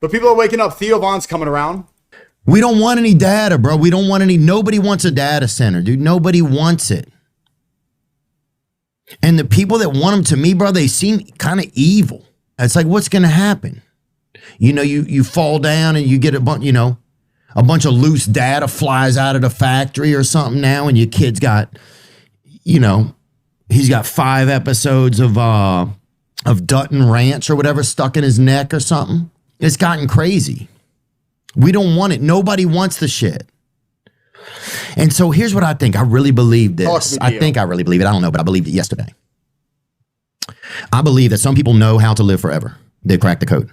But people are waking up. Theo Von's coming around. We don't want any data, bro. We don't want any. Nobody wants a data center, dude. Nobody wants it. And the people that want them, to me, bro, they seem kind of evil. It's like, what's going to happen? You know, you fall down and you get a bunch, you know, a bunch of loose data flies out of the factory or something now, and your kid's got, you know, he's got 5 episodes of Dutton Ranch or whatever stuck in his neck or something. It's gotten crazy. We don't want it. Nobody wants the shit. And so here's what I think. I really believe this. I think I really believe it. I don't know, but I believed it yesterday. I believe that some people know how to live forever. They crack the code.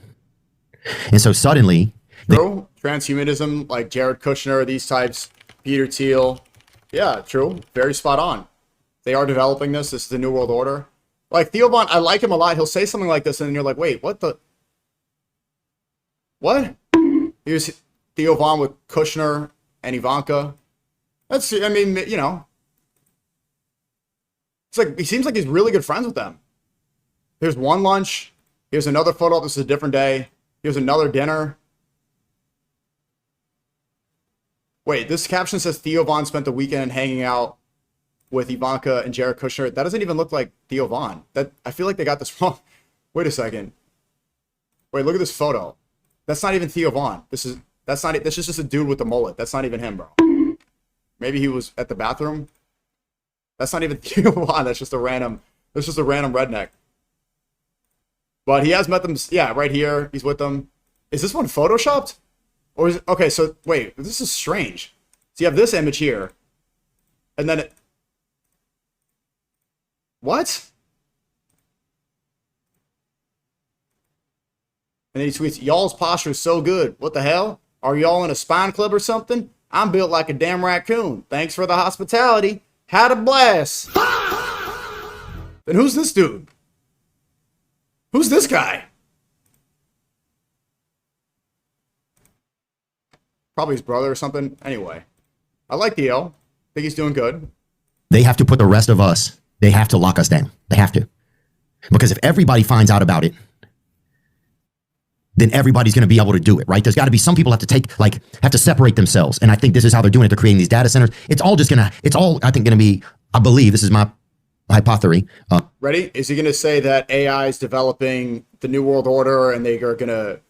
And so suddenly... True. Transhumanism, like Jared Kushner, these types, Peter Thiel. Yeah, true. Very spot on. They are developing this. This is the New World Order. Like Theo Von, I like him a lot. He'll say something like this and you're like, wait, what the... What? Here's Theo Von with Kushner and Ivanka. That's, I mean, you know. It's like, he seems like he's really good friends with them. Here's one lunch. Here's another photo. This is a different day. Here's another dinner. Wait, this caption says Theo Von spent the weekend hanging out with Ivanka and Jared Kushner. That doesn't even look like Theo Von. That, I feel like they got this wrong. Wait a second. Wait, look at this photo. That's not even Theo Von. This is just a dude with a mullet. That's not even him, bro. Maybe he was at the bathroom. That's not even Theo Von. That's just a random redneck. But he has met them. Yeah, right here. He's with them. Is this one photoshopped? Or is it, okay, so wait, this is strange. So you have this image here. And then what? And then he tweets, y'all's posture is so good. What the hell? Are y'all in a spine club or something? I'm built like a damn raccoon. Thanks for the hospitality. Had a blast. Then who's this dude? Who's this guy? Probably his brother or something. Anyway, I like Theo. Think he's doing good. They have to put the rest of us, they have to lock us down. They have to. Because if everybody finds out about it, then everybody's going to be able to do it, right? There's got to be some people have to separate themselves. And I think this is how they're doing it. They're creating these data centers. It's all, I think, going to be, I believe, this is my hypothesis. Ready? Is he going to say that AI is developing the New World Order and they are going to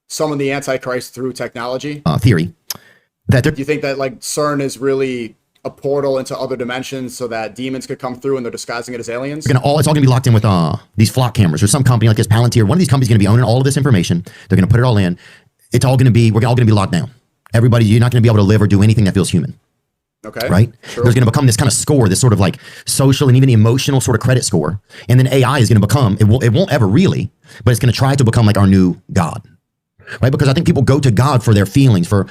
summon the Antichrist through technology? Theory. Do you think that like CERN is really a portal into other dimensions so that demons could come through and they're disguising it as aliens? It's all going to be locked in with these flock cameras or some company like this, Palantir. One of these companies is going to be owning all of this information. They're going to put it all in. It's all going to be, we're all going to be locked down. Everybody, you're not going to be able to live or do anything that feels human. Okay. Right? Sure. There's going to become this kind of score, this sort of like social and even emotional sort of credit score. And then AI is going to become, it won't ever really, but it's going to try to become like our new God. Right, because I think people go to God for their feelings, for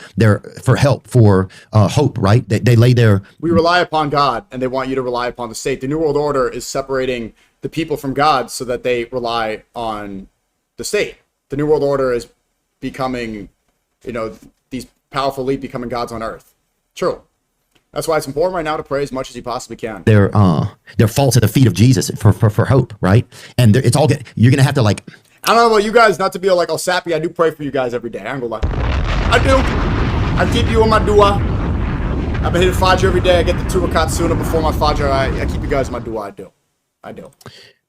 help, for hope. Right, they lay their. We rely upon God, and they want you to rely upon the state. The New World Order is separating the people from God, so that they rely on the state. The New World Order is becoming, you know, these powerful elite becoming gods on earth. True. That's why it's important right now to pray as much as you possibly can. They're false at the feet of Jesus for hope, right? And it's all good. You're gonna have to like. I don't know about you guys, not to be like all sappy. I do pray for you guys every day. I ain't gonna lie. I do. I keep you in my dua. I've been hitting Fajr every day. I get the 2 rakat sunnah before my Fajr. I keep you guys in my dua. I do.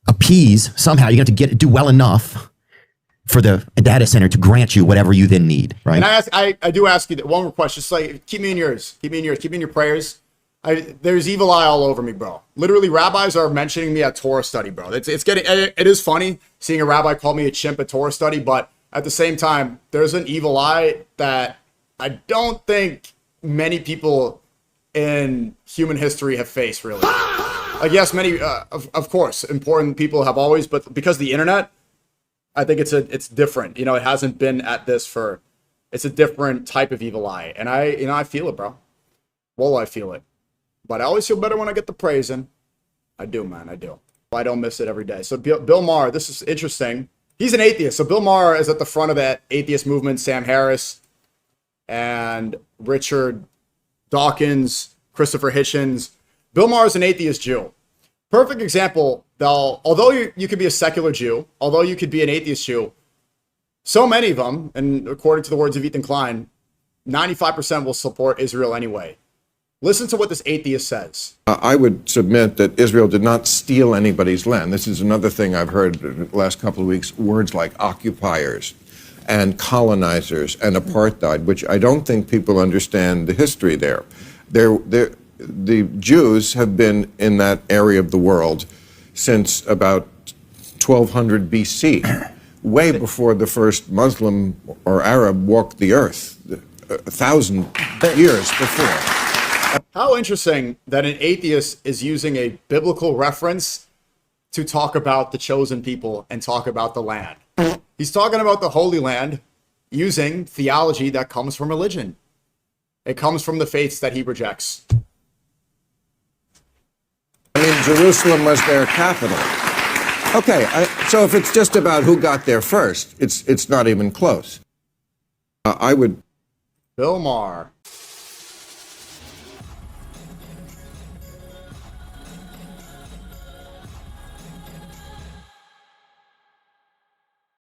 Appease somehow. You have to do well enough for the data center to grant you whatever you then need, right? And I do ask you that one request. Just like keep me in yours. Keep me in yours. Keep me in your prayers. There's evil eye all over me, bro. Literally, rabbis are mentioning me at Torah study, bro. It is funny seeing a rabbi call me a chimp at Torah study, but at the same time, there's an evil eye that I don't think many people in human history have faced, really. Like, yes, many, of course, important people have always, but because of the internet, I think it's different. You know, it hasn't been at this it's a different type of evil eye, and I feel it, bro. Well, I feel it. But I always feel better when I get the praise in. I do, man. I do. I don't miss it every day. So Bill Maher, this is interesting. He's an atheist. So Bill Maher is at the front of that atheist movement. Sam Harris and Richard Dawkins, Christopher Hitchens. Bill Maher is an atheist Jew. Perfect example, though. Although you could be a secular Jew, although you could be an atheist Jew, So many of them, and according to the words of Ethan Klein, 95% will support Israel anyway. Listen to what this atheist says. I would submit that Israel did not steal anybody's land. This is another thing I've heard in the last couple of weeks, words like occupiers and colonizers and apartheid, which I don't think people understand the history there. The Jews have been in that area of the world since about 1200 BC, way before the first Muslim or Arab walked the earth, 1,000 years before. How interesting that an atheist is using a biblical reference to talk about the chosen people and talk about the land. He's talking about the Holy Land using theology that comes from religion. It comes from the faiths that he rejects. I mean, Jerusalem was their capital. Okay, so if it's just about who got there first, it's not even close. I would... Bill Maher.